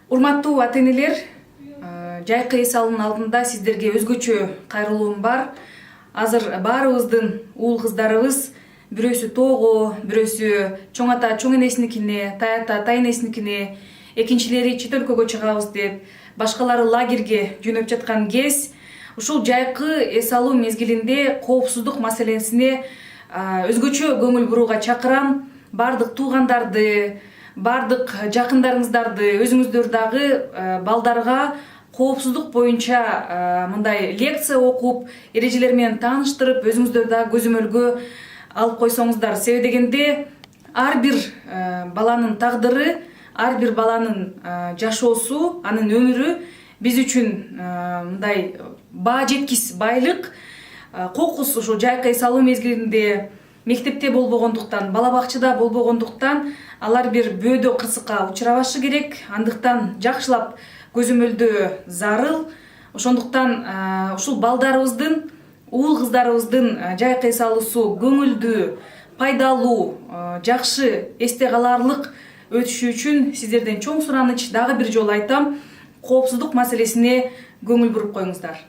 Урматтуу ата-энелер, жайкы эс алуунун алдында сиздерге өзгөчө кайрылуум бар. Азыр баарыбыздын уул кыздарыбыз бирөөсү тоого, бирөөсү чоң ата чоң энесиникине, тай ата тай энесиникине, экинчилери чет өлкөгө чыгабыз деп, башкалары лагерге жөнөп жаткан кез, ушул жайкы эс алуу мезгилинде коопсуздук маселесине өзгөчө көңүл бурууга чакырам. Бардык туугандарды, бардык жакындарыңыздарды, өзүңүздөр дагы балдарга коопсуздук боюнча мындай лекция окуп, эрежелер менен тааныштырып, өзүңүздөр дагы көзөмөлгө алып койсоңуздар. Себеби дегенде ар бир баланын тагдыры, ар бир баланын жашоосу, анын өмүрү биз үчүн мындай баа жеткис байлык. Кокус ошо жайкы эс алуу мезгилинде мектепте болбогондуктан, бала бакчада болбогондуктан алар бир бөөдө кырсыкка учурабашы керек. Андыктан жакшылап көзөмөлдөө зарыл. Ошондуктан ушул балдарыбыздын, уул кыздарыбыздын жайкы эс алуусу көңүлдүү, пайдалуу, жакшы, эсте калаарлык өтүшү үчүн сиздерден чоң сураныч. Дагы бир жолу айтам, коопсуздук маселесине көңүл буруп коюңуздар.